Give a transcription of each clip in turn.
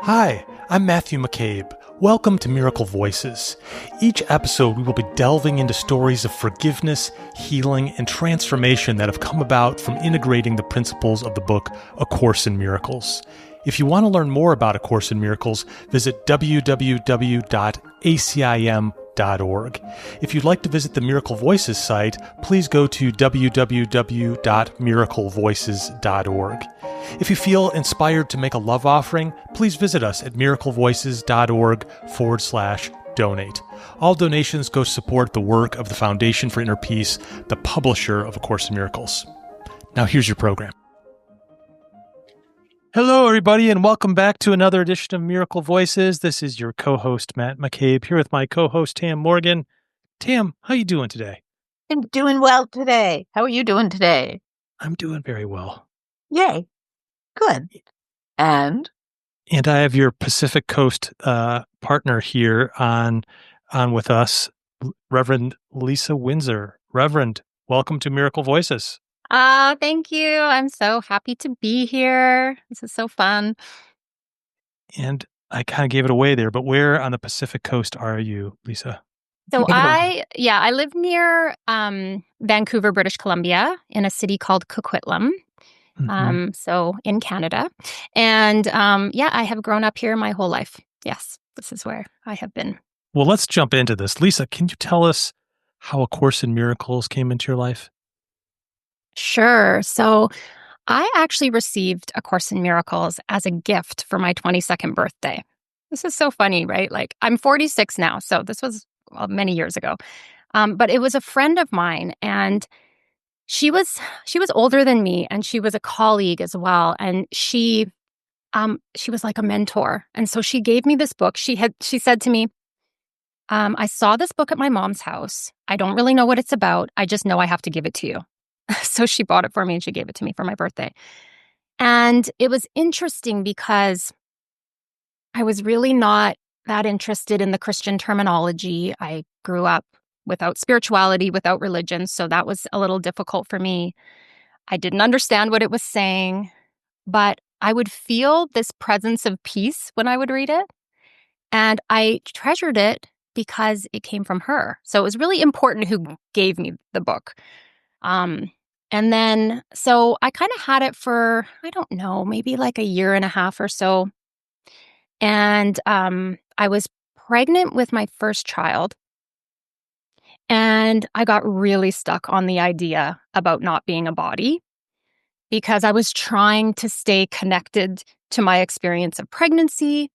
Hi, I'm Matthew McCabe. Welcome to Miracle Voices. Each episode, we will be delving into stories of forgiveness, healing, and transformation that have come about from integrating the principles of the book A Course in Miracles. If you want to learn more about A Course in Miracles, visit www.acim.org. If you'd like to visit the Miracle Voices site, please go to www.miraclevoices.org. If you feel inspired to make a love offering, please visit us at miraclevoices.org/donate. All donations go to support the work of the Foundation for Inner Peace, the publisher of A Course in Miracles. Now here's your program. Hello, everybody, and welcome back to another edition of Miracle Voices. This is your co-host, Matt McCabe, here with my co-host, Tam Morgan. Tam, how you doing today? I'm doing well today. How are you doing today? I'm doing very well. Yay. Good. And I have your Pacific Coast partner here on with us, Reverend Lisa Windsor. Reverend, welcome to Miracle Voices. Thank you. I'm so happy to be here. This is so fun. And I kind of gave it away there, but where on the Pacific Coast are you, Lisa? So I live near Vancouver, British Columbia, in a city called Coquitlam. So in Canada. And I have grown up here my whole life. Yes, this is where I have been. Well, let's jump into this. Lisa, can you tell us how A Course in Miracles came into your life? Sure. So I actually received A Course in Miracles as a gift for my 22nd birthday. This is so funny, right? Like, I'm 46 now, so this was many years ago. But it was a friend of mine, and she was older than me, and she was a colleague as well. And she was like a mentor. And so she gave me this book. She said to me, I saw this book at my mom's house. I don't really know what it's about. I just know I have to give it to you. So she bought it for me and she gave it to me for my birthday. And it was interesting because I was really not that interested in the Christian terminology. I grew up without spirituality, without religion, so that was a little difficult for me. I didn't understand what it was saying, but I would feel this presence of peace when I would read it. And I treasured it because it came from her. So it was really important who gave me the book. And then, so I kind of had it for, I don't know, maybe like a year and a half or so. And I was pregnant with my first child. And I got really stuck on the idea about not being a body because I was trying to stay connected to my experience of pregnancy.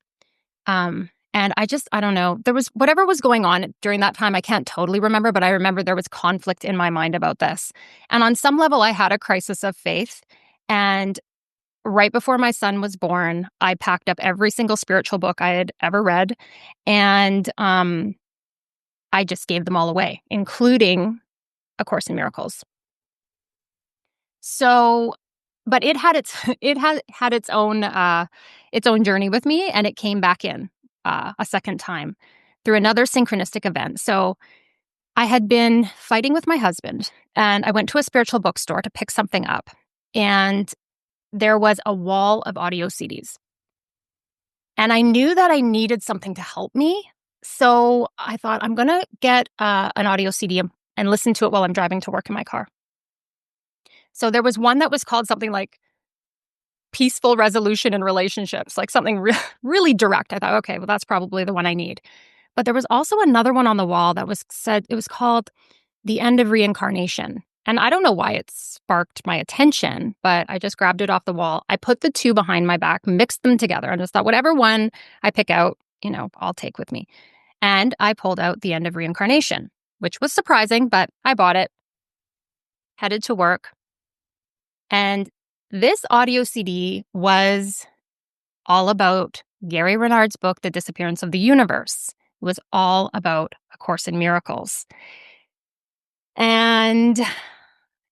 And I don't know, there was whatever was going on during that time. I can't totally remember, but I remember there was conflict in my mind about this. And on some level, I had a crisis of faith. And right before my son was born, I packed up every single spiritual book I had ever read. And I just gave them all away, including A Course in Miracles. So, but it had its own journey with me, and it came back in a second time through another synchronistic event. So I had been fighting with my husband, and I went to a spiritual bookstore to pick something up, and there was a wall of audio CDs. And I knew that I needed something to help me. So I thought, I'm going to get an audio CD and listen to it while I'm driving to work in my car. So there was one that was called something like Peaceful Resolution in Relationships, like something really direct. I thought, okay, well, that's probably the one I need. But there was also another one on the wall that was called The End of Reincarnation. And I don't know why it sparked my attention, but I just grabbed it off the wall. I put the two behind my back, mixed them together, and just thought, whatever one I pick out, I'll take with me. And I pulled out The End of Reincarnation, which was surprising, but I bought it, headed to work. And this audio CD was all about Gary Renard's book, The Disappearance of the Universe. It was all about A Course in Miracles. And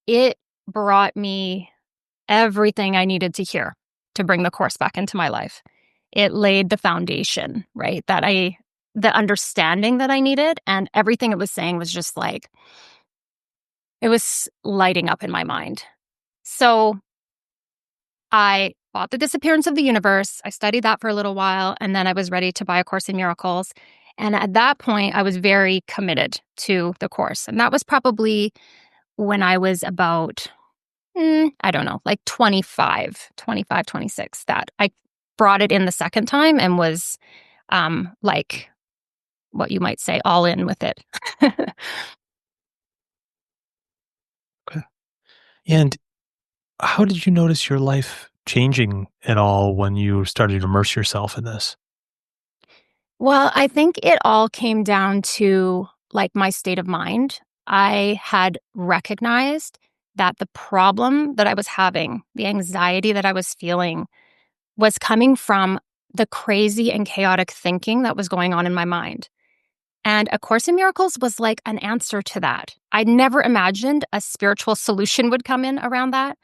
it brought me everything I needed to hear to bring the Course back into my life. It laid the foundation, right? The understanding that I needed, and everything it was saying was just like, it was lighting up in my mind. So I bought The Disappearance of the Universe. I studied that for a little while, and then I was ready to buy A Course in Miracles. And at that point, I was very committed to the course. And that was probably when I was about, I don't know, like 25, 26, that I brought it in the second time and was like what you might say, all in with it. Okay. And how did you notice your life changing at all when you started to immerse yourself in this? Well, I think it all came down to like my state of mind. I had recognized that the problem that I was having, the anxiety that I was feeling, was coming from the crazy and chaotic thinking that was going on in my mind. And A Course in Miracles was like an answer to that. I'd never imagined a spiritual solution would come in around that.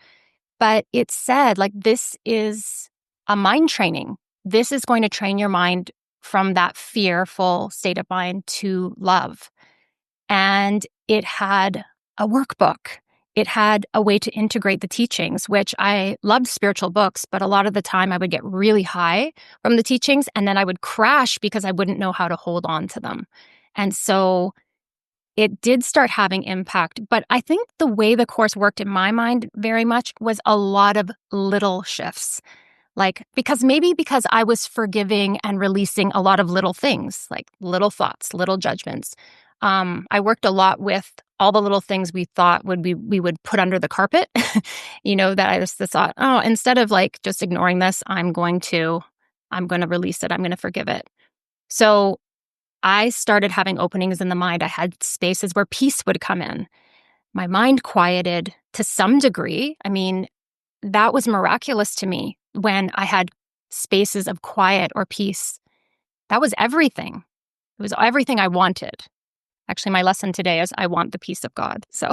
But it said, like, this is a mind training. This is going to train your mind from that fearful state of mind to love. And it had a workbook. It had a way to integrate the teachings, which I loved spiritual books, but a lot of the time I would get really high from the teachings and then I would crash because I wouldn't know how to hold on to them. And so it did start having impact. But I think the way the course worked in my mind very much was a lot of little shifts. Like, because I was forgiving and releasing a lot of little things, like little thoughts, little judgments. I worked a lot with all the little things we thought we would put under the carpet. That I just thought, oh, instead of like just ignoring this, I'm going to release it. I'm going to forgive it. So I started having openings in the mind. I had spaces where peace would come in. My mind quieted to some degree. I mean, that was miraculous to me when I had spaces of quiet or peace. That was everything. It was everything I wanted. Actually, my lesson today is I want the peace of God. So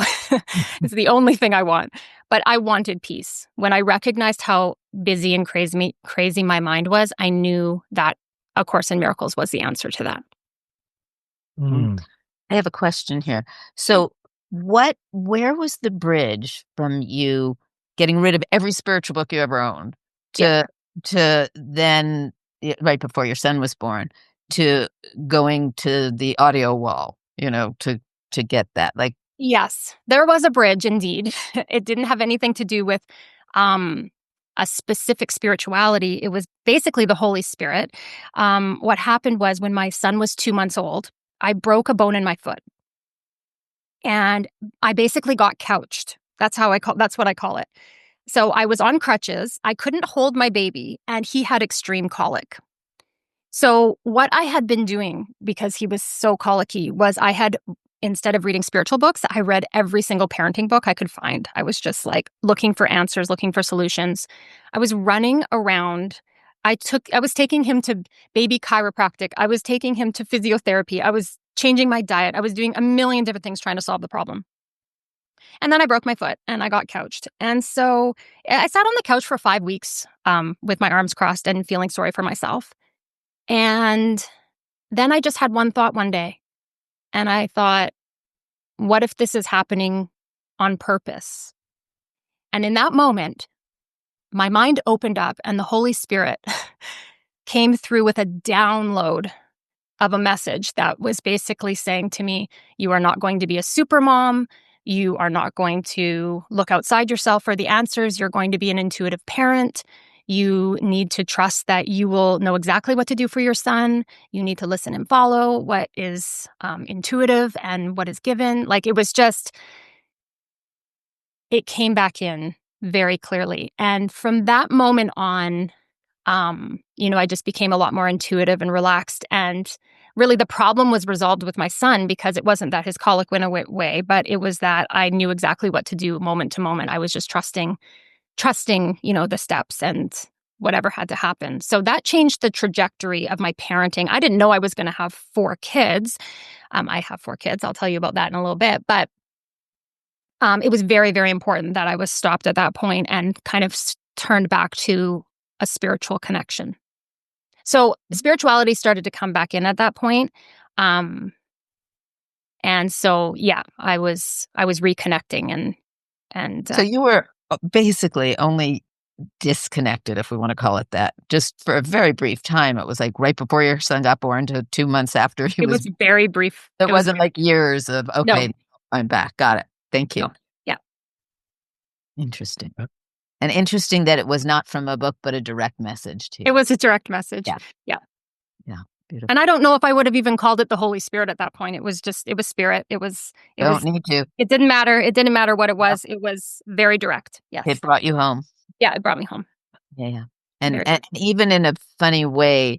it's the only thing I want. But I wanted peace. When I recognized how busy and crazy my mind was, I knew that A Course in Miracles was the answer to that. Mm. I have a question here. So, where was the bridge from you getting rid of every spiritual book you ever owned Yeah. to then, right before your son was born, to going to the audio wall, to get that? Like, Yes, there was a bridge indeed. It didn't have anything to do with a specific spirituality. It was basically the Holy Spirit. What happened was when my son was 2 months old, I broke a bone in my foot. And I basically got couched. That's what I call it. So I was on crutches. I couldn't hold my baby, and he had extreme colic. So what I had been doing, because he was so colicky, was instead of reading spiritual books, I read every single parenting book I could find. I was just like looking for answers, looking for solutions. I was running around. I was taking him to baby chiropractic. I was taking him to physiotherapy. I was changing my diet. I was doing a million different things trying to solve the problem. And then I broke my foot and I got couched. And so I sat on the couch for 5 weeks with my arms crossed and feeling sorry for myself. And then I just had one thought one day. And I thought, what if this is happening on purpose? And in that moment, my mind opened up and the Holy Spirit came through with a download of a message that was basically saying to me, you are not going to be a super mom. You are not going to look outside yourself for the answers. You're going to be an intuitive parent. You need to trust that you will know exactly what to do for your son. You need to listen and follow what is intuitive and what is given. Like, it was just, it came back in very clearly. And from that moment on, I just became a lot more intuitive and relaxed. And really the problem was resolved with my son, because it wasn't that his colic went away, but it was that I knew exactly what to do moment to moment. I was just trusting, the steps and whatever had to happen. So that changed the trajectory of my parenting. I didn't know I was going to have 4 kids. I have 4 kids. I'll tell you about that in a little bit. But it was very, very important that I was stopped at that point and kind of turned back to a spiritual connection. So spirituality started to come back in at that point. And so, yeah, I was reconnecting and so you were basically only disconnected, if we want to call it that. Just for a very brief time. It was like right before your son got born to 2 months after he It was very brief. It wasn't like years of, No. okay, I'm back. Got it. Thank you. No. Yeah. Interesting. And interesting that it was not from a book, but a direct message to you. It was a direct message. Yeah. Yeah. Beautiful. And I don't know if I would have even called it the Holy Spirit at that point. It was spirit. It Need to. It didn't matter. It didn't matter what it was. It was very direct. Yes. It brought you home. Yeah, it brought me home. Yeah. And even in a funny way,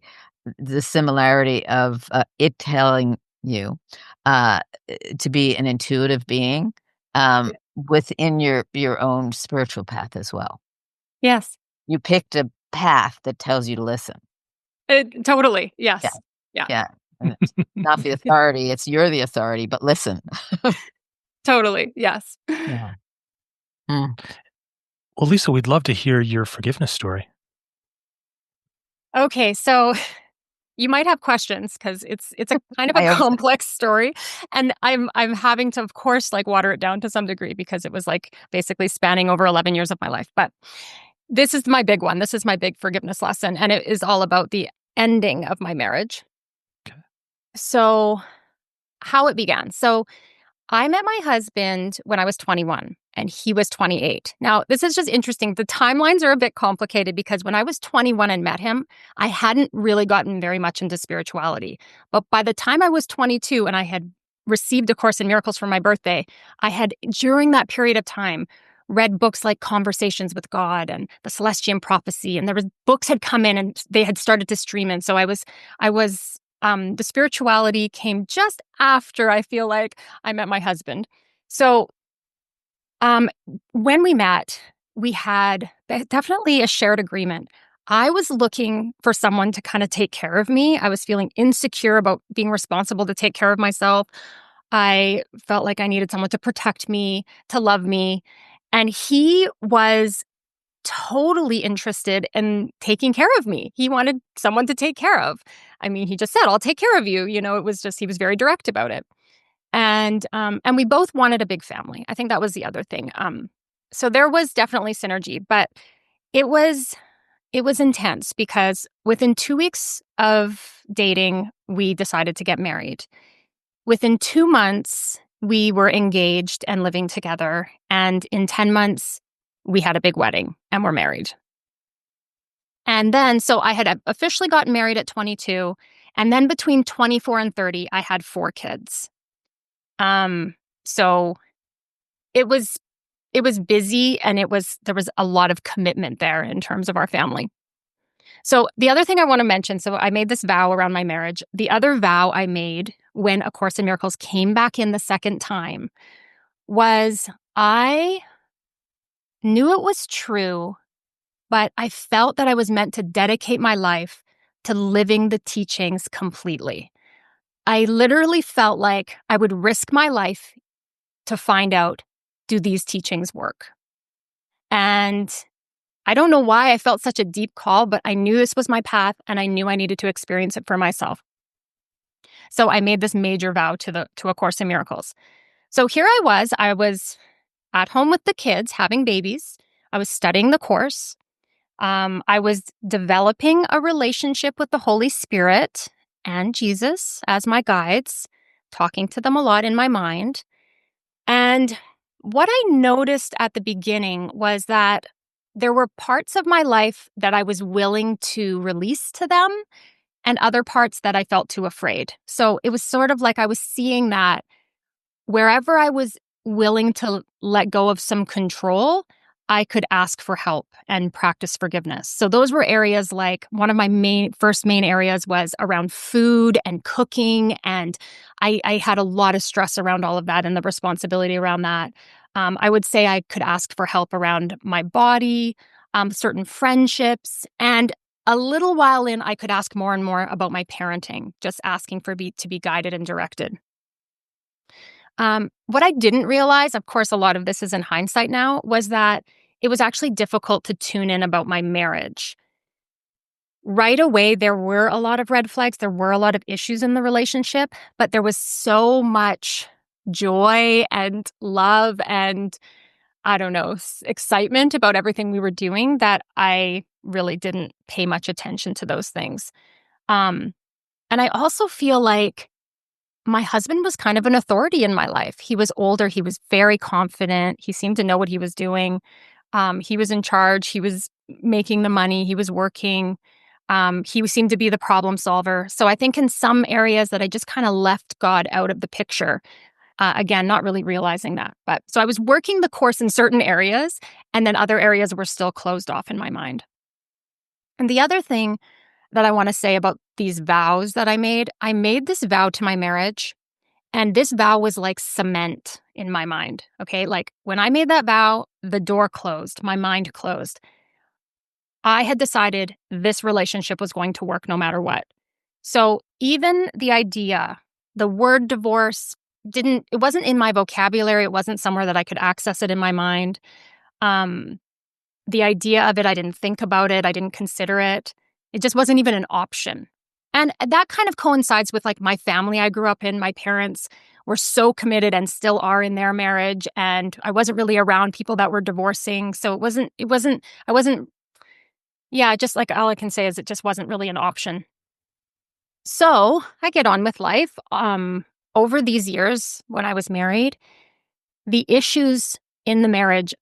the similarity of it telling you to be an intuitive being within your own spiritual path as well. Yes. You picked a path that tells you to listen. Totally. Yes. Yeah. And it's not the authority, you're the authority, but listen. Totally. Yes. Yeah. Well, Lisa, we'd love to hear your forgiveness story. Okay, so you might have questions because it's a kind of a complex story, and I'm having to, of course, like water it down to some degree because it was like basically spanning over 11 years of my life. But this is my big one. This is my big forgiveness lesson, and it is all about the ending of my marriage. Okay. So, how it began. So, I met my husband when I was 21 and he was 28. Now, this is just interesting. The timelines are a bit complicated because when I was 21 and met him, I hadn't really gotten very much into spirituality. But by the time I was 22 and I had received A Course in Miracles for my birthday, I had, during that period of time, read books like Conversations with God and The Celestian Prophecy, and books had come in and they had started to stream in. So I was the spirituality came just after, I feel like, I met my husband. So when we met, we had definitely a shared agreement. I was looking for someone to kind of take care of me. I was feeling insecure about being responsible to take care of myself. I felt like I needed someone to protect me, to love me. And he was totally interested in taking care of me. He wanted someone to take care of. I mean, he just said, "I'll take care of you." It was just, he was very direct about it. And we both wanted a big family. I think that was the other thing. So there was definitely synergy, but it was intense because within 2 weeks of dating, we decided to get married. Within 2 months, we were engaged and living together. And in 10 months, we had a big wedding and were married. And then, so I had officially gotten married at 22. And then between 24 and 30, I had 4 kids. So it was busy and there was a lot of commitment there in terms of our family. So the other thing I want to mention, so I made this vow around my marriage. The other vow I made when A Course in Miracles came back in the second time was I knew it was true, but I felt that I was meant to dedicate my life to living the teachings completely. I literally felt like I would risk my life to find out, do these teachings work? And I don't know why I felt such a deep call, but I knew this was my path and I knew I needed to experience it for myself. So I made this major vow to A Course in Miracles. So here I was at home with the kids, having babies. I was studying the course. I was developing a relationship with the Holy Spirit and Jesus as my guides, talking to them a lot in my mind. And what I noticed at the beginning was that there were parts of my life that I was willing to release to them and other parts that I felt too afraid. So it was sort of like I was seeing that wherever I was willing to let go of some control, I could ask for help and practice forgiveness. So those were areas like one of my first main areas was around food and cooking. And I had a lot of stress around all of that and the responsibility around that. I would say I could ask for help around my body, certain friendships, and a little while in, I could ask more and more about my parenting, just asking to be guided and directed. What I didn't realize, of course, a lot of this is in hindsight now, was that it was actually difficult to tune in about my marriage. Right away, there were a lot of red flags. There were a lot of issues in the relationship, but there was so much joy and love and I don't know, excitement about everything we were doing that I really didn't pay much attention to those things. Um, and I also feel like my husband was kind of an authority in my life. He was older. He was very confident. He seemed to know what he was doing. He was in charge. He was making the money. He was working. He seemed to be the problem solver. So I think in some areas that I just kind of left God out of the picture. Again, not really realizing that. But so I was working the course in certain areas, and then other areas were still closed off in my mind. And the other thing that I want to say about these vows that I made this vow to my marriage, and this vow was like cement in my mind. Okay. Like when I made that vow, the door closed, my mind closed. I had decided this relationship was going to work no matter what. So even the idea, the word divorce it wasn't in my vocabulary. It wasn't somewhere that I could access it in my mind. Um, the idea of it, I didn't think about it. I didn't consider it. It just wasn't even an option. And that kind of coincides with like my family I grew up in. My parents were so committed and still are in their marriage. And I wasn't really around people that were divorcing. So I wasn't, yeah, just like all I can say is it just wasn't really an option. So I get on with life. Over these years when I was married, the issues in the marriage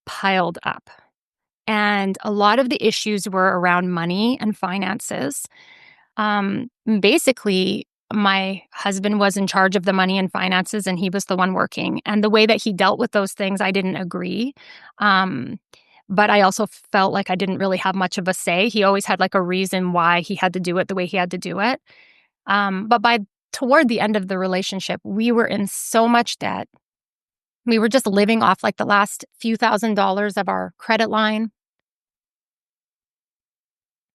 piled up. And a lot of the issues were around money and finances. Basically, my husband was in charge of the money and finances, and he was the one working. And the way that he dealt with those things, I didn't agree. But I also felt like I didn't really have much of a say. He always had like a reason why he had to do it the way he had to do it. But toward the end of the relationship, we were in so much debt. We were just living off like the last few $1,000s of our credit line.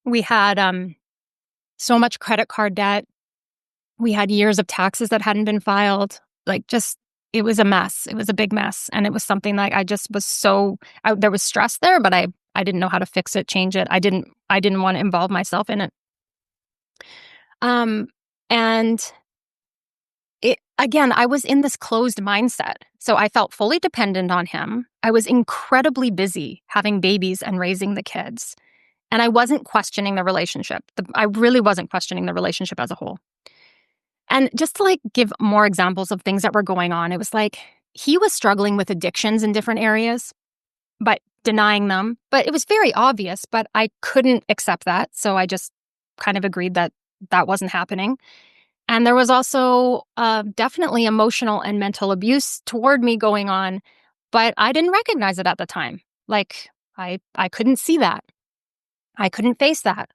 We had so much credit card debt. We had years of taxes that hadn't been filed. Like it was a mess. It was a big mess. And it was something like I just was there was stress there, but I didn't know how to fix it, change it. I didn't want to involve myself in it. And again, I was in this closed mindset. So I felt fully dependent on him. I was incredibly busy having babies and raising the kids. And I wasn't questioning the relationship. I really wasn't questioning the relationship as a whole. And just to like give more examples of things that were going on, it was like he was struggling with addictions in different areas, but denying them. But it was very obvious, but I couldn't accept that. So I just kind of agreed that that wasn't happening. And there was also definitely emotional and mental abuse toward me going on, but I didn't recognize it at the time. Like I couldn't see that. I couldn't face that.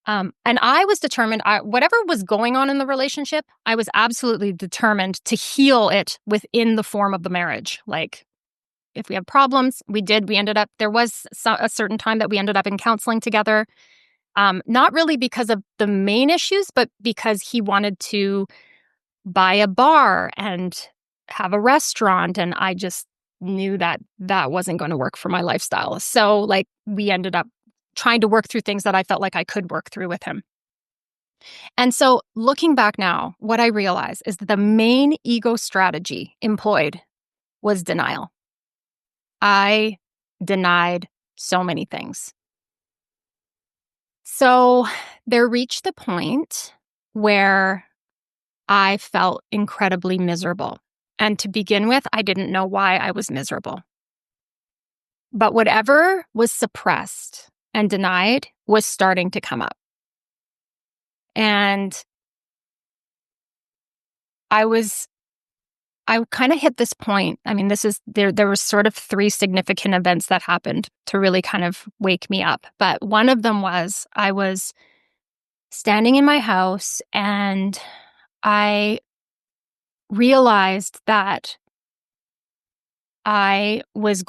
And I was determined, whatever was going on in the relationship, I was absolutely determined to heal it within the form of the marriage. Like, if we had problems, we ended up, there was a certain time that we ended up in counseling together. Not really because of the main issues, but because he wanted to buy a bar and have a restaurant. And I just knew that that wasn't going to work for my lifestyle. So, like, we ended up trying to work through things that I felt like I could work through with him. And so looking back now, what I realize is that the main ego strategy employed was denial. I denied so many things. So there reached the point where I felt incredibly miserable. And to begin with, I didn't know why I was miserable. But whatever was suppressed and denied was starting to come up. And I kind of hit this point. I mean, there were sort of 3 significant events that happened to really kind of wake me up. But one of them was I was standing in my house and I realized that I was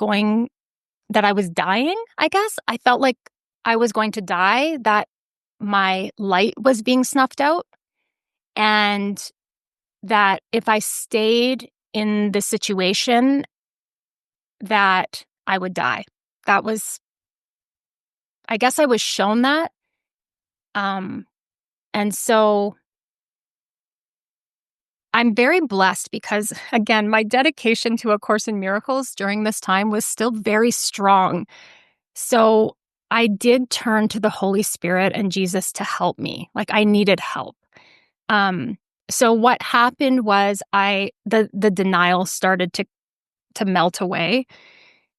dying, I guess. I felt like I was going to die, that my light was being snuffed out, and that if I stayed in the situation, that I would die. I guess I was shown that. And so I'm very blessed because, again, my dedication to A Course in Miracles during this time was still very strong. So I did turn to the Holy Spirit and Jesus to help me. Like, I needed help. So what happened was the denial started to melt away.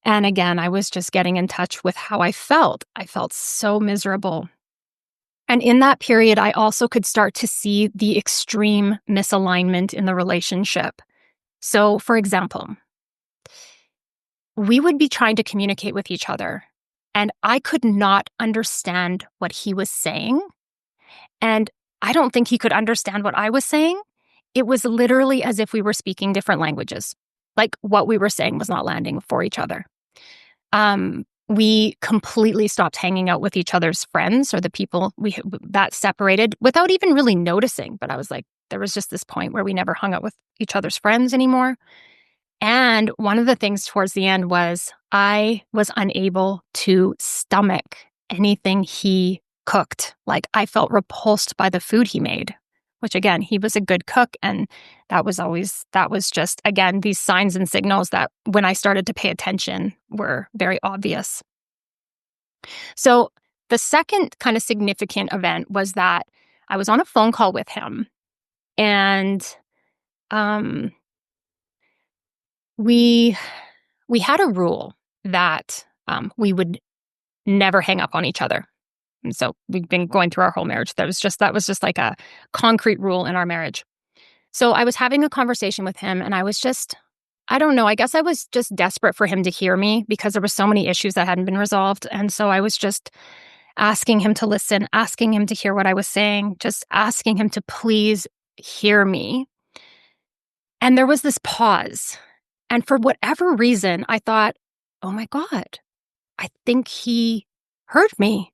And again, I was just getting in touch with how I felt. I felt so miserable. And in that period, I also could start to see the extreme misalignment in the relationship. So, for example, we would be trying to communicate with each other, and I could not understand what he was saying. And I don't think he could understand what I was saying. It was literally as if we were speaking different languages. Like, what we were saying was not landing for each other. We completely stopped hanging out with each other's friends or the people that separated without even really noticing. But I was like, there was just this point where we never hung out with each other's friends anymore. And one of the things towards the end was I was unable to stomach anything he cooked. Like, I felt repulsed by the food he made, which again, he was a good cook. And that was just, again, these signs and signals that when I started to pay attention were very obvious. So the second kind of significant event was that I was on a phone call with him, and we had a rule that we would never hang up on each other. And so we've been going through our whole marriage. That was just like a concrete rule in our marriage. So I was having a conversation with him, and I was just, I don't know, I guess I was just desperate for him to hear me because there were so many issues that hadn't been resolved. And so I was just asking him to listen, asking him to hear what I was saying, just asking him to please hear me. And there was this pause. And for whatever reason, I thought, oh my God, I think he heard me.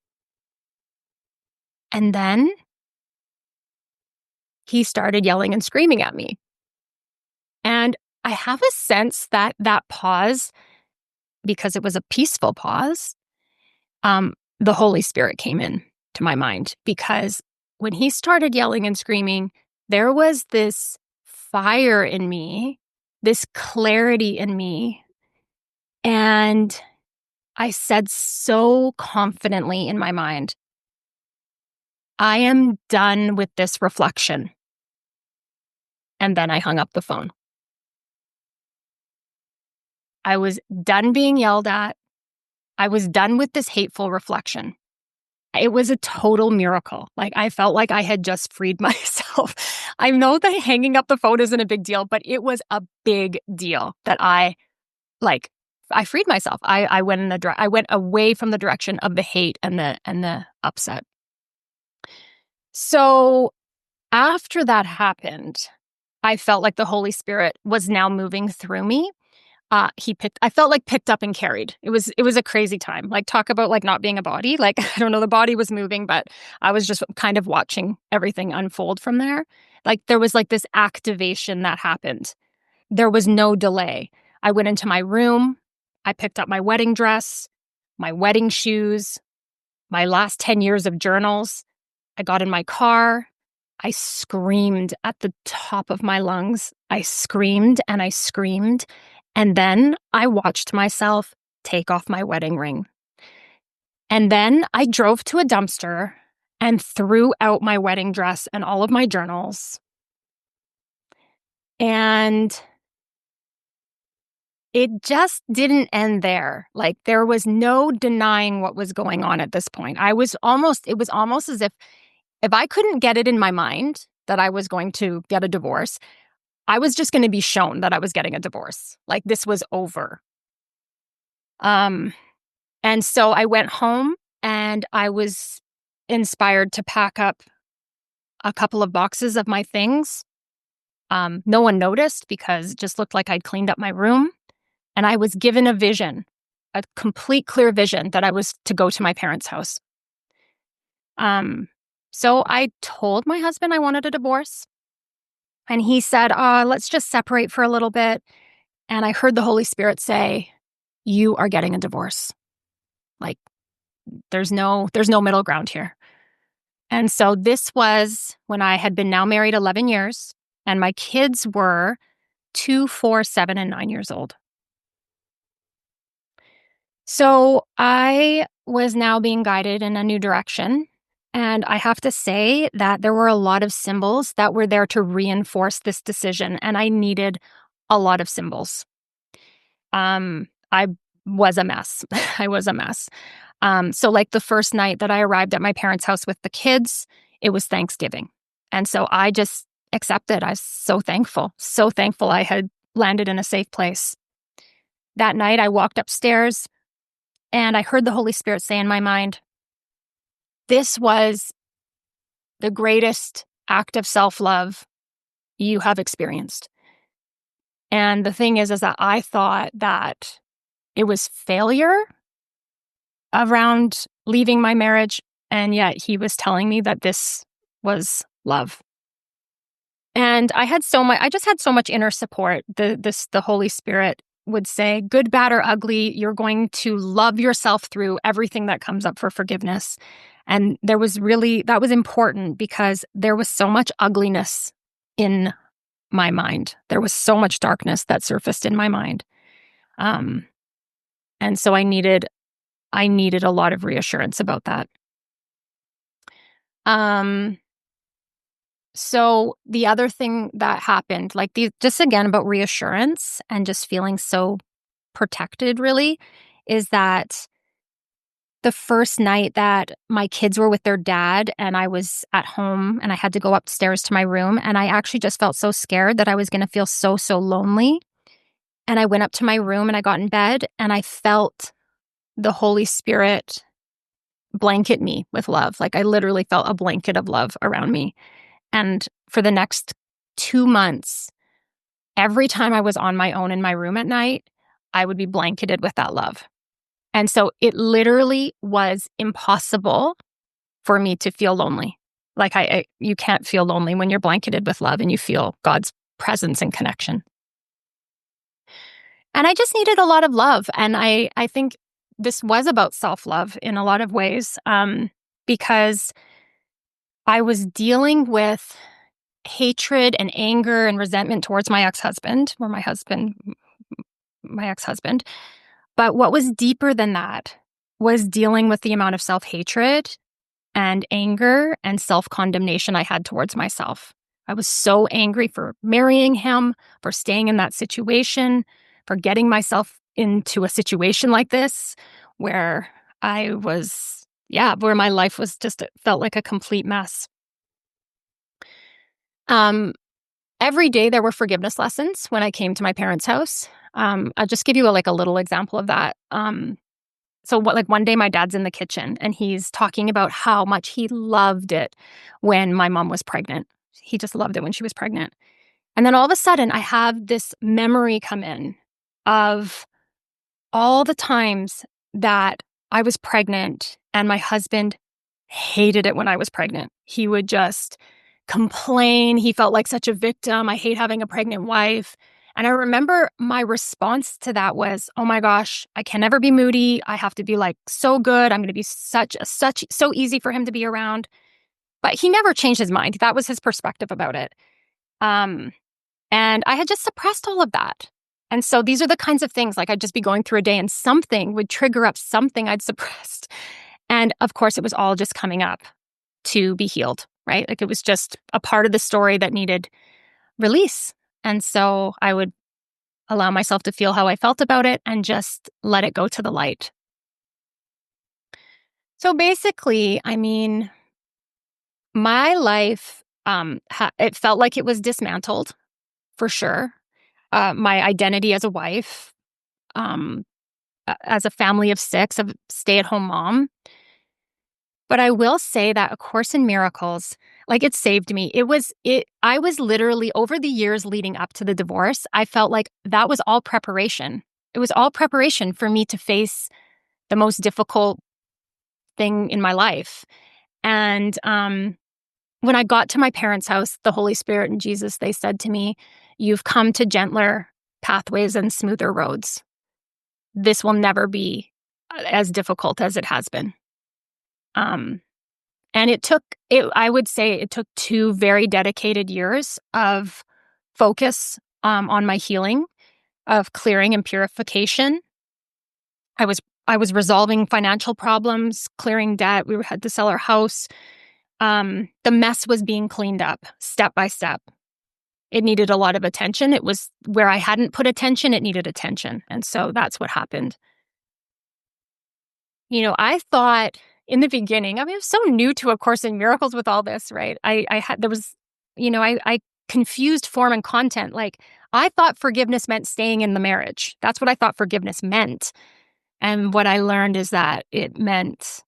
And then he started yelling and screaming at me. And I have a sense that that pause, because it was a peaceful pause, the Holy Spirit came in to my mind, because when he started yelling and screaming, there was this fire in me, this clarity in me. And I said so confidently in my mind, I am done with this reflection. And then I hung up the phone. I was done being yelled at. I was done with this hateful reflection. It was a total miracle. Like, I felt like I had just freed myself. I know that hanging up the phone isn't a big deal, but it was a big deal that I freed myself. I went away from the direction of the hate and the upset. So after that happened, I felt like the Holy Spirit was now moving through me. I felt like picked up and carried. It was a crazy time. Like, talk about like not being a body. Like, I don't know, the body was moving, but I was just kind of watching everything unfold from there. Like, there was like this activation that happened. There was no delay. I went into my room. I picked up my wedding dress, my wedding shoes, my last 10 years of journals. I got in my car. I screamed at the top of my lungs. I screamed and I screamed. And then I watched myself take off my wedding ring. And then I drove to a dumpster and threw out my wedding dress and all of my journals. And it just didn't end there. Like, there was no denying what was going on at this point. It was almost as if I couldn't get it in my mind that I was going to get a divorce, I was just going to be shown that I was getting a divorce. Like, this was over. And so I went home and I was inspired to pack up a couple of boxes of my things. No one noticed because it just looked like I'd cleaned up my room. And I was given a vision, a complete clear vision that I was to go to my parents' house. So I told my husband I wanted a divorce. And he said, let's just separate for a little bit. And I heard the Holy Spirit say, you are getting a divorce. Like, there's no middle ground here. And so this was when I had been now married 11 years. And my kids were 2, 4, 7, and 9 years old. So I was now being guided in a new direction. And I have to say that there were a lot of symbols that were there to reinforce this decision. And I needed a lot of symbols. I was a mess. I was a mess. So like the first night that I arrived at my parents' house with the kids, it was Thanksgiving. And so I just accepted. I was so thankful I had landed in a safe place. That night I walked upstairs and I heard the Holy Spirit say in my mind, this was the greatest act of self-love you have experienced. And the thing is that I thought that it was failure around leaving my marriage, and yet he was telling me that this was love. And I just had so much inner support. The Holy Spirit would say, good, bad, or ugly, you're going to love yourself through everything that comes up for forgiveness. And that was important because there was so much ugliness in my mind. There was so much darkness that surfaced in my mind. And so I needed a lot of reassurance about that. So the other thing that happened, just again about reassurance and just feeling so protected really, is that the first night that my kids were with their dad and I was at home and I had to go upstairs to my room, and I actually just felt so scared that I was going to feel so lonely. And I went up to my room and I got in bed and I felt the Holy Spirit blanket me with love. Like I literally felt a blanket of love around me. And for the next 2 months, every time I was on my own in my room at night, I would be blanketed with that love. And so it literally was impossible for me to feel lonely. Like you can't feel lonely when you're blanketed with love and you feel God's presence and connection. And I just needed a lot of love. And I think this was about self-love in a lot of ways, because I was dealing with hatred and anger and resentment towards my ex-husband. But what was deeper than that was dealing with the amount of self-hatred and anger and self-condemnation I had towards myself. I was so angry for marrying him, for staying in that situation, for getting myself into a situation like this where where my life was just, it felt like a complete mess. Every day there were forgiveness lessons when I came to my parents' house. I'll just give you a little example of that. One day my dad's in the kitchen and he's talking about how much he loved it when my mom was pregnant. He just loved it when she was pregnant. And then all of a sudden I have this memory come in of all the times that I was pregnant and my husband hated it when I was pregnant. He would just complain. He felt like such a victim. I hate having a pregnant wife. And I remember my response to that was, oh my gosh, I can never be moody. I have to be so good. I'm going to be so easy for him to be around. But he never changed his mind. That was his perspective about it. And I had just suppressed all of that. And so these are the kinds of things, I'd just be going through a day and something would trigger up something I'd suppressed. And of course, it was all just coming up to be healed, right? It was just a part of the story that needed release. And so I would allow myself to feel how I felt about it and just let it go to the light. So basically, my life, it felt like it was dismantled, for sure. My identity as a wife, as a family of 6, a stay-at-home mom. But I will say that A Course in Miracles, it saved me. I was literally, over the years leading up to the divorce, I felt like that was all preparation. It was all preparation for me to face the most difficult thing in my life. And when I got to my parents' house, the Holy Spirit and Jesus, they said to me, you've come to gentler pathways and smoother roads. This will never be as difficult as it has been. And I would say it took 2 very dedicated years of focus on my healing of clearing and purification. I was resolving financial problems, clearing debt. We had to sell our house. The mess was being cleaned up step by step. It needed a lot of attention. It was where I hadn't put attention, it needed attention. And so that's what happened. I thought in the beginning, I was so new to A Course in Miracles with all this, right? I confused form and content. Like, I thought forgiveness meant staying in the marriage. That's what I thought forgiveness meant. And what I learned is that it meant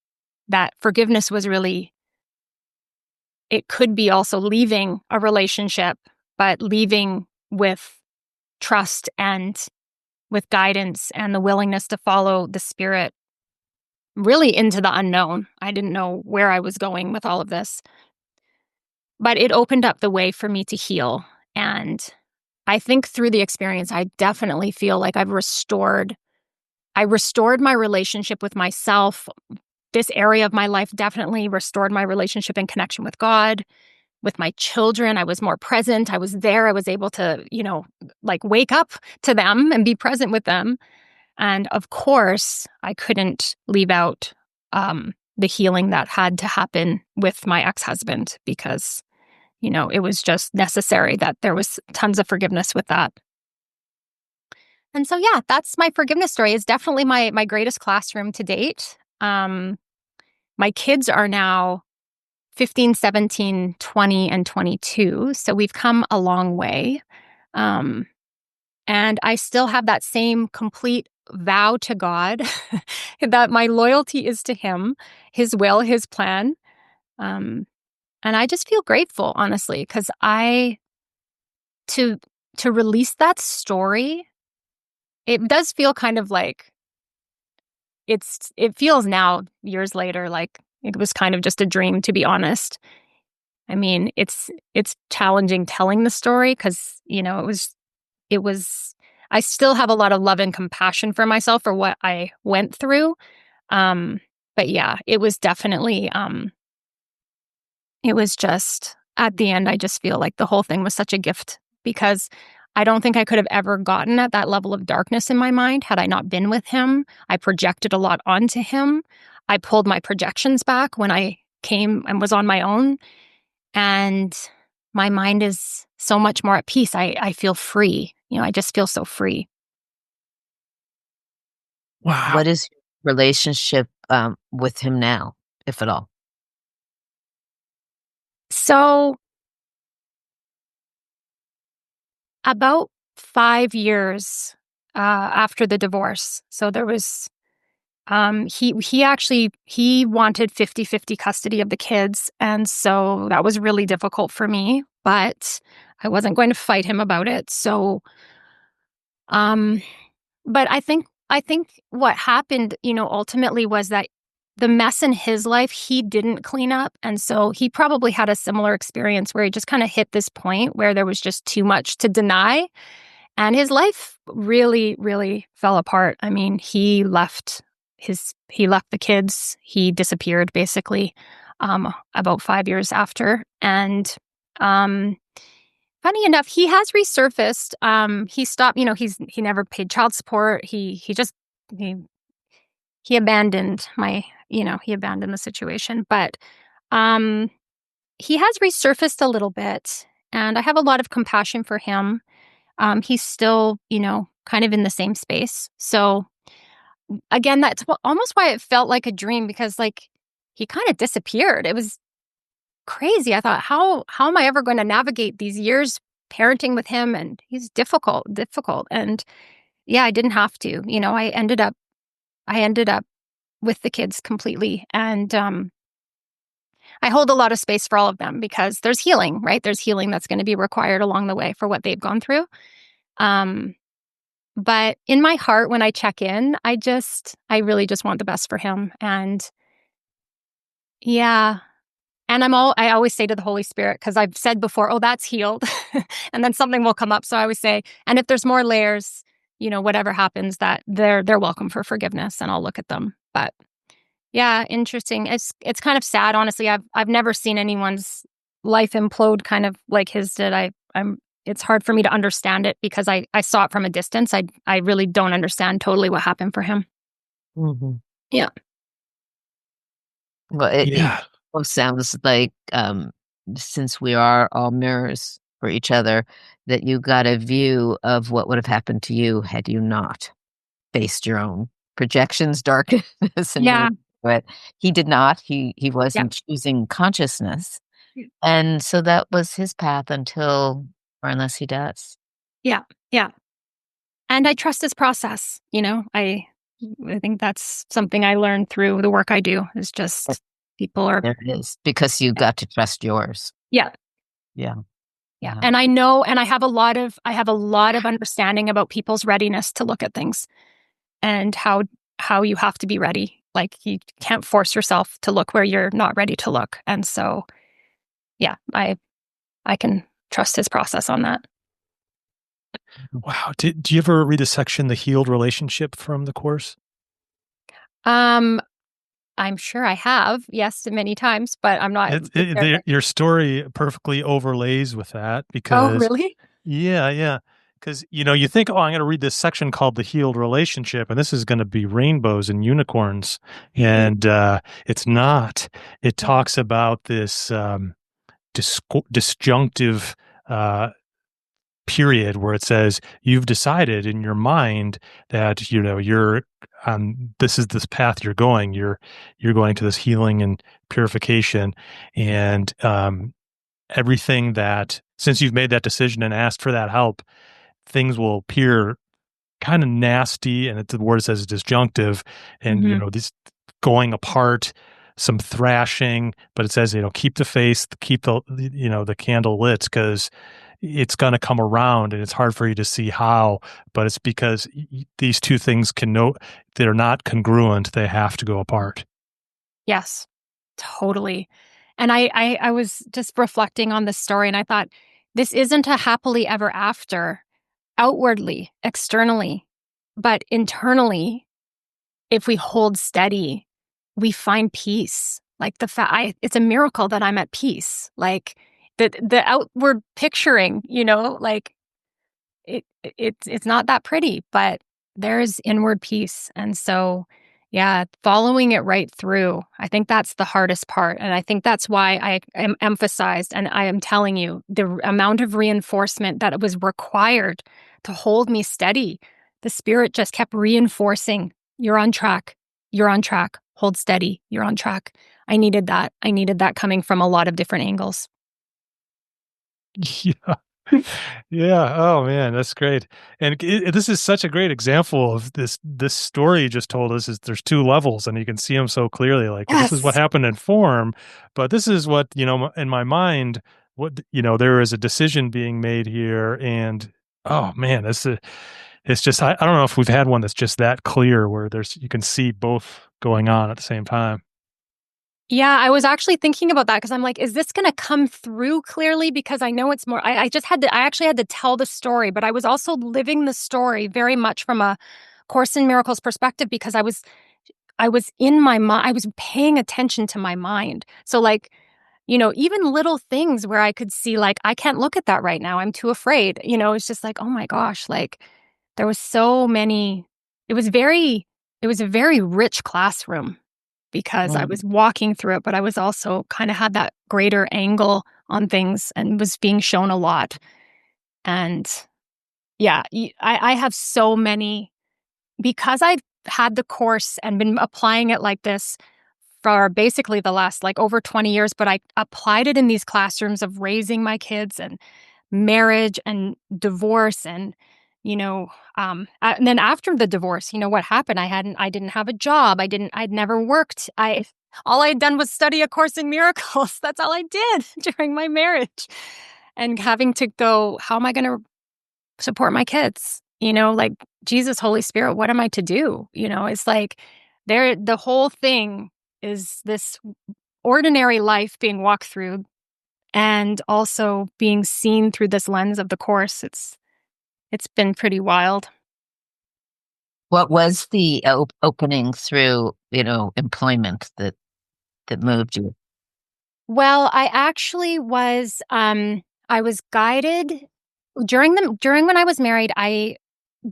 that forgiveness was really, it could be also leaving a relationship, but leaving with trust and with guidance and the willingness to follow the Spirit really into the unknown. I didn't know where I was going with all of this. But it opened up the way for me to heal. And I think through the experience, I definitely feel like I restored my relationship with myself. This area of my life definitely restored my relationship and connection with God, with my children. I was more present. I was there. I was able to, wake up to them and be present with them. And of course, I couldn't leave out the healing that had to happen with my ex-husband because, it was just necessary that there was tons of forgiveness with that. And so, yeah, that's my forgiveness story. It's definitely my greatest classroom to date. My kids are now 15, 17, 20, and 22. So we've come a long way. And I still have that same complete vow to God that my loyalty is to Him, His will, His plan. And I just feel grateful, honestly, because to release that story, it does feel kind of like it feels now, years later, like it was kind of just a dream, to be honest. I mean, it's challenging telling the story because, it was, I still have a lot of love and compassion for myself for what I went through. But yeah, it was definitely, it was just, at the end, I just feel like the whole thing was such a gift because I don't think I could have ever gotten at that level of darkness in my mind had I not been with him. I projected a lot onto him. I pulled my projections back when I came and was on my own. And my mind is so much more at peace. I feel free. I just feel so free. Wow. What is your relationship with him now, if at all? So about 5 years after the divorce. So there was he wanted 50-50 custody of the kids, and so that was really difficult for me, but I wasn't going to fight him about it. So but I think what happened, ultimately was that the mess in his life he didn't clean up, and so he probably had a similar experience where he just kind of hit this point where there was just too much to deny. And his life really, really fell apart. I mean, he left the kids. He disappeared basically about 5 years after. And funny enough, he has resurfaced. He stopped. He never paid child support. He abandoned he abandoned the situation. But he has resurfaced a little bit, and I have a lot of compassion for him. He's still, kind of in the same space. So again, that's almost why it felt like a dream, because he kind of disappeared. It was crazy. I thought, how am I ever going to navigate these years parenting with him? And he's difficult. And yeah, I didn't have to. I ended up with the kids completely. And I hold a lot of space for all of them because there's healing, right? There's healing that's going to be required along the way for what they've gone through. But in my heart, when I check in, I really just want the best for him. And yeah. And I always say to the Holy Spirit, because I've said before, oh, that's healed. And then something will come up. So I always say, and if there's more layers, whatever happens, that they're welcome for forgiveness, and I'll look at them. But yeah, interesting. It's kind of sad, honestly. I've never seen anyone's life implode kind of like his did. I'm it's hard for me to understand it because I saw it from a distance. I really don't understand totally what happened for him. Mm-hmm. Yeah. Well, it Yeah. almost sounds like, since we are all mirrors for each other, that you got a view of what would have happened to you had you not faced your own projections, darkness, and Yeah. but he did not. He Yeah. wasn't choosing consciousness, Yeah. and so that was his path until, or unless he does. Yeah. Yeah. And I trust his process. I think that's something I learned through the work I do is just people are. There it is, because you got to trust yours. Yeah. Yeah. Yeah. Yeah. And I know, and I have a lot of understanding about people's readiness to look at things and how you have to be ready. Like you can't force yourself to look where you're not ready to look. And so, yeah, I can trust his process on that. Wow. Do you ever read a section, The Healed Relationship, from the course? I'm sure I have, yes, many times, but I'm not. Your story perfectly overlays with that Oh, because, really? yeah. Because, you think, oh, I'm going to read this section called The Healed Relationship, and this is going to be rainbows and unicorns. And it's not. It talks about this disjunctive period where it says you've decided in your mind that you're this is this path you're going. You're going to this healing and purification, and everything that, since you've made that decision and asked for that help, things will appear kind of nasty, and the word says disjunctive, and this going apart, some thrashing, but it says keep the faith, keep the candle lit, because it's going to come around, and it's hard for you to see how, but it's because these two things they're not congruent. They have to go apart. Yes, totally. And I was just reflecting on this story, and I thought, this isn't a happily ever after outwardly, externally, but internally, if we hold steady, we find peace. Like it's a miracle that I'm at peace. Like the outward picturing, like it's not that pretty, but there's inward peace. And so, yeah, following it right through, I think that's the hardest part. And I think that's why I am emphasized, and I am telling you, the amount of reinforcement that it was required to hold me steady. The spirit just kept reinforcing, you're on track, hold steady, you're on track. I needed that coming from a lot of different angles. Yeah. Yeah. Oh man, that's great. And this is such a great example of this story you just told us. Is there's two levels, and you can see them so clearly. Like, this is what Yes. happened in form, but this is what, in my mind, what, there is a decision being made here, and oh man, it's just, I don't know if we've had one that's just that clear, where you can see both going on at the same time. Yeah, I was actually thinking about that because I'm like, is this going to come through clearly? Because I know it's more, I actually had to tell the story, but I was also living the story very much from a Course in Miracles perspective, because I was in my mind, I was paying attention to my mind. So like, even little things where I could see, like, I can't look at that right now, I'm too afraid. It's just like, oh my gosh, like there was so many, it was a very rich classroom, because I was walking through it, but I was also kind of had that greater angle on things and was being shown a lot. And yeah, I have so many, because I've had the course and been applying it like this for basically the last like over 20 years, but I applied it in these classrooms of raising my kids and marriage and divorce and and then after the divorce, what happened? I didn't have a job. I'd never worked. All I'd done was study A Course in Miracles. That's all I did during my marriage. And having to go, how am I going to support my kids? Like, Jesus, Holy Spirit, what am I to do? It's like the whole thing is this ordinary life being walked through, and also being seen through this lens of the course. It's been pretty wild. What was the opening through, employment that moved you? Well, I actually was I was guided during when I was married, I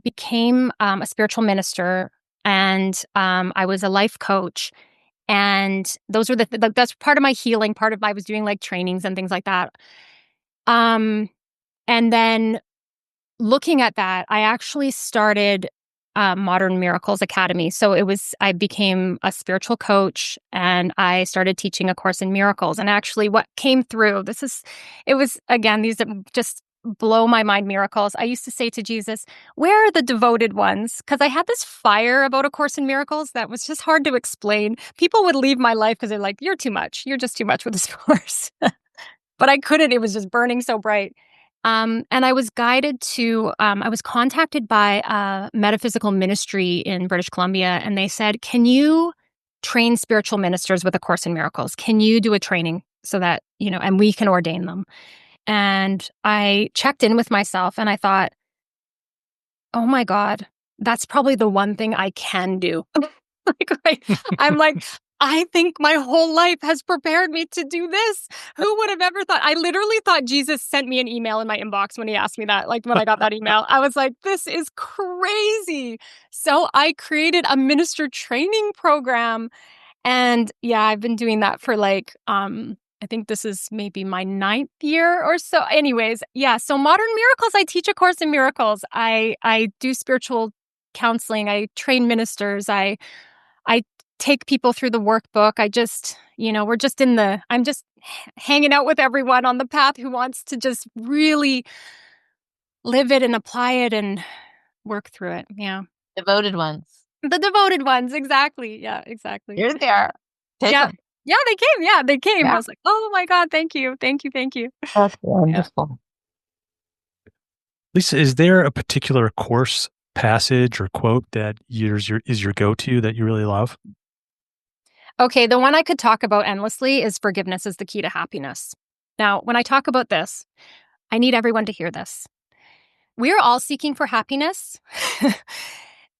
became a spiritual minister, and I was a life coach. And those were that's part of my healing. Part of I was doing like trainings and things like that. And then looking at that, I actually started Modern Miracles Academy. So I became a spiritual coach, and I started teaching A Course in Miracles. And actually what came through, it was, again, these just blow my mind miracles. I used to say to Jesus, where are the devoted ones? Because I had this fire about A Course in Miracles that was just hard to explain. People would leave my life because they're like, you're too much. You're just too much with this course. But I couldn't. It was just burning so bright. And I was I was contacted by a metaphysical ministry in British Columbia, and they said, can you train spiritual ministers with A Course in Miracles? Can you do a training so that, and we can ordain them? And I checked in with myself and I thought, oh my God, that's probably the one thing I can do. I'm like, I think my whole life has prepared me to do this. Who would have ever thought? I literally thought Jesus sent me an email in my inbox when he asked me that. Like when I got that email, I was like, this is crazy. So I created a minister training program. And yeah, I've been doing that for I think this is maybe my 9th year or so. Anyways, yeah. So Modern Miracles, I teach A Course in Miracles. I do spiritual counseling. I train ministers. I take people through the workbook. I just, I'm just hanging out with everyone on the path who wants to just really live it and apply it and work through it. Yeah. Devoted ones. The devoted ones. Exactly. Yeah, exactly. Here they are. Take them. Yeah, they came. Yeah, they came. Yeah. I was like, oh my God, thank you. Thank you. Thank you. That's wonderful. Lisa, is there a particular course passage or quote that is your go-to that you really love? Okay, the one I could talk about endlessly is forgiveness is the key to happiness. Now, when I talk about this, I need everyone to hear this. We're all seeking for happiness.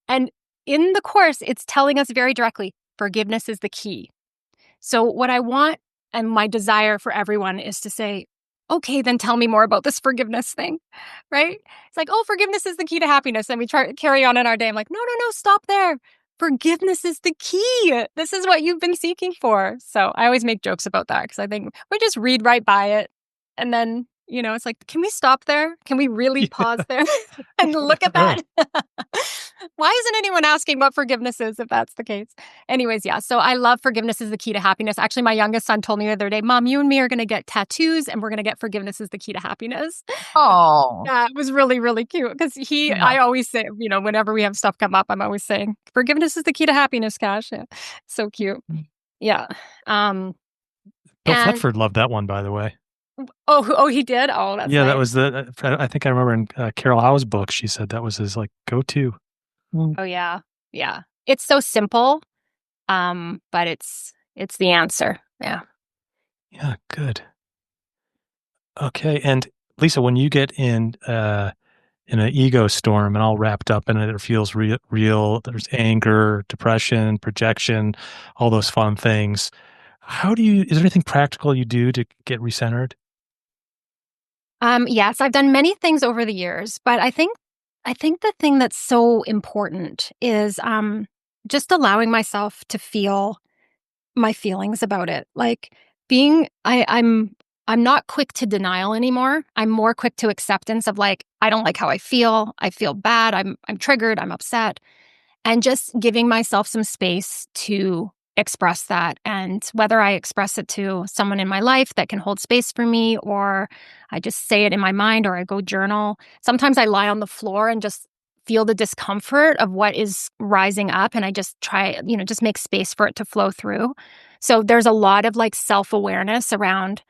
And in the course, it's telling us very directly, forgiveness is the key. So what I want and my desire for everyone is to say, okay, then tell me more about this forgiveness thing, right? It's like, oh, forgiveness is the key to happiness. And we carry on in our day. I'm like, no, stop there. Forgiveness is the key. This is what you've been seeking for. So I always make jokes about that because I think we just read right by it. And then, it's like, can we stop there? Can we really pause there and look at that? Why isn't anyone asking what forgiveness is if that's the case? Anyways, yeah. So I love forgiveness is the key to happiness. Actually, my youngest son told me the other day, Mom, you and me are going to get tattoos and we're going to get forgiveness is the key to happiness. Oh. Yeah, it was really, really cute because I always say, whenever we have stuff come up, I'm always saying, forgiveness is the key to happiness, Cash. Yeah. So cute. Yeah. Bill Thetford loved that one, by the way. Oh, he did? Oh, that's yeah, nice. that was I think I remember in Carol Howe's book, she said that was his go-to. Oh, yeah. Yeah. It's so simple, but it's the answer. Yeah. Yeah, good. Okay, and Lisa, when you get in an ego storm and all wrapped up in it, it feels real. There's anger, depression, projection, all those fun things. Is there anything practical you do to get recentered? Yes, I've done many things over the years, but I think the thing that's so important is just allowing myself to feel my feelings about it. Like I'm not quick to denial anymore. I'm more quick to acceptance of like, I don't like how I feel. I feel bad. I'm triggered. I'm upset. And just giving myself some space to express that. And whether I express it to someone in my life that can hold space for me, or I just say it in my mind, or I go journal. Sometimes I lie on the floor and just feel the discomfort of what is rising up. And I just try, just make space for it to flow through. So there's a lot of like self-awareness around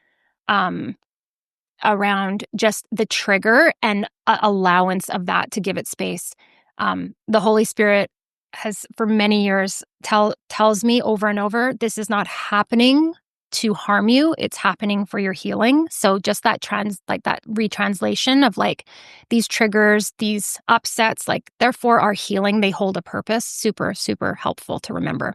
just the trigger and allowance of that to give it space. The Holy Spirit has for many years tells me over and over, this is not happening to harm you. It's happening for your healing. So just that that retranslation of like these triggers, these upsets, like therefore our healing, they hold a purpose. Super, super helpful to remember.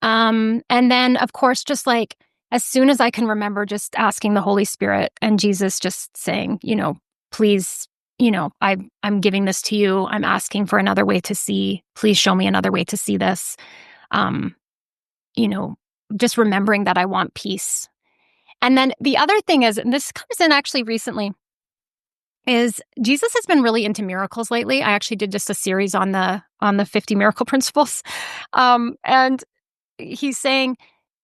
And then of course, just like as soon as I can remember, just asking the Holy Spirit and Jesus just saying, please I'm giving this to you. I'm asking for another way to see. Please show me another way to see this. Just remembering that I want peace. And then the other thing is, and this comes in actually recently, is Jesus has been really into miracles lately. I actually did just a series on the 50 miracle principles. And he's saying,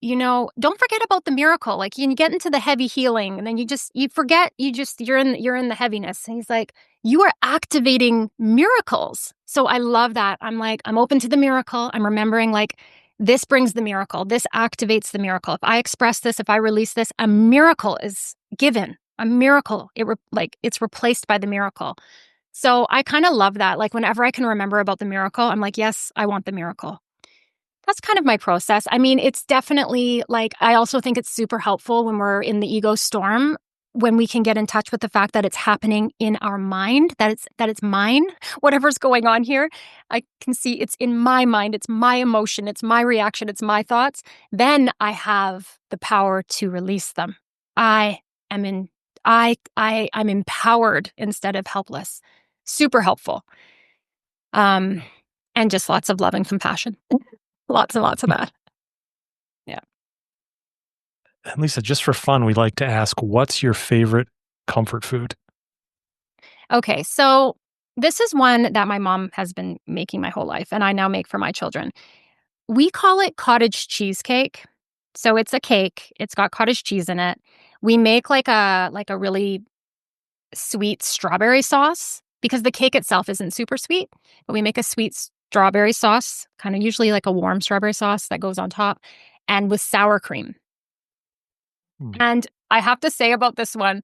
don't forget about the miracle. Like you get into the heavy healing and then you forget, you're in the heaviness. And he's like, you are activating miracles. So I love that. I'm like, I'm open to the miracle. I'm remembering like this brings the miracle. This activates the miracle. If I express this, if I release this, a miracle is given. A miracle. It's replaced by the miracle. So I kind of love that. Like whenever I can remember about the miracle, I'm like, yes, I want the miracle. That's kind of my process. I mean, it's definitely like, I also think it's super helpful when we're in the ego storm, when we can get in touch with the fact that it's happening in our mind, that it's mine, whatever's going on here. I can see it's in my mind, it's my emotion, it's my reaction, it's my thoughts. Then I have the power to release them. I'm empowered instead of helpless. Super helpful. And just lots of love and compassion. Lots and lots of that. Yeah. And Lisa, just for fun, we like to ask, what's your favorite comfort food? Okay, so this is one that my mom has been making my whole life, and I now make for my children. We call it cottage cheesecake. So it's a cake. It's got cottage cheese in it. We make like a really sweet strawberry sauce because the cake itself isn't super sweet, but we make a sweet strawberry sauce, kind of usually like a warm strawberry sauce that goes on top, and with sour cream. And I have to say about this one,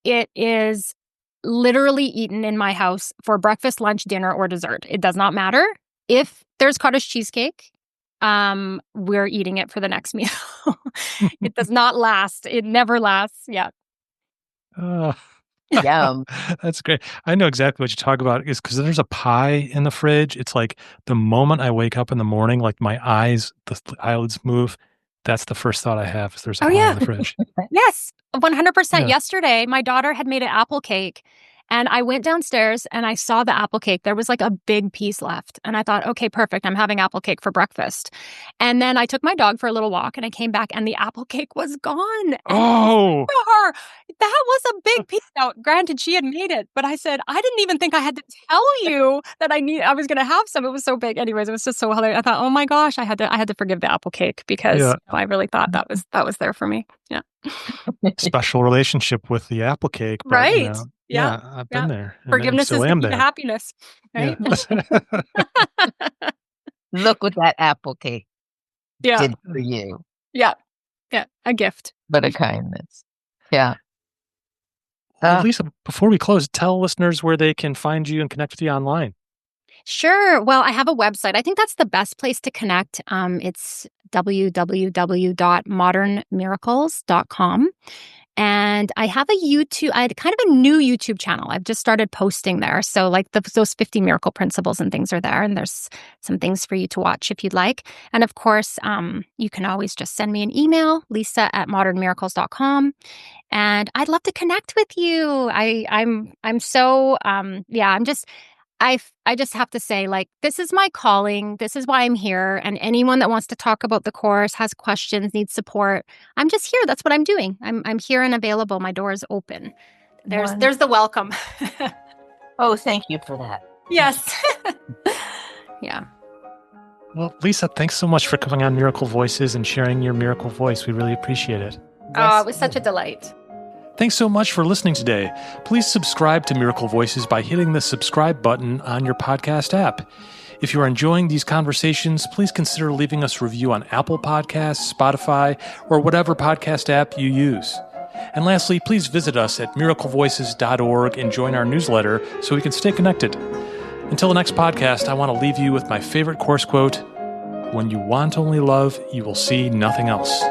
it is literally eaten in my house for breakfast, lunch, dinner, or dessert. It does not matter. If there's cottage cheesecake, we're eating it for the next meal. It does not last. It never lasts. Yeah. Yum. That's great. I know exactly what you talk about is because there's a pie in the fridge. It's like the moment I wake up in the morning, like my eyes, the eyelids move. That's the first thought I have is there's a pie in the fridge. Yes, 100%. Yeah. Yesterday, my daughter had made an apple cake. And I went downstairs and I saw the apple cake. There was like a big piece left. And I thought, okay, perfect. I'm having apple cake for breakfast. And then I took my dog for a little walk and I came back and the apple cake was gone. Oh, her, that was a big piece. Now, granted, she had made it, but I said, I didn't even think I had to tell you that I was going to have some. It was so big. Anyways, it was just so hilarious. I thought, oh my gosh, I had to forgive the apple cake because I really thought that was there for me. Yeah. Special relationship with the apple cake. But, right. Yeah, I've been there. Forgiveness is the key to happiness. Right? Yeah. Look what that apple cake Yeah. did for you. Yeah. Yeah. A gift. But a kindness. Yeah. Lisa, before we close, tell listeners where they can find you and connect with you online. Sure. Well, I have a website. I think that's the best place to connect. It's www.modernmiracles.com. And I have I had kind of a new YouTube channel. I've just started posting there. So like those 50 miracle principles and things are there. And there's some things for you to watch if you'd like. And of course, you can always just send me an email, lisa@modernmiracles.com. And I'd love to connect with you. I just have to say, like, this is my calling. This is why I'm here. And anyone that wants to talk about the course, has questions, needs support, I'm just here. That's what I'm doing. I'm here and available. My door is open. There's the welcome. Oh, thank you for that. Yes. Yeah. Well, Lisa, thanks so much for coming on Miracle Voices and sharing your miracle voice. We really appreciate it. Oh, it was such a delight. Thanks so much for listening today. Please subscribe to Miracle Voices by hitting the subscribe button on your podcast app. If you are enjoying these conversations, please consider leaving us a review on Apple Podcasts, Spotify, or whatever podcast app you use. And lastly, please visit us at miraclevoices.org and join our newsletter so we can stay connected. Until the next podcast, I want to leave you with my favorite course quote, "When you want only love, you will see nothing else."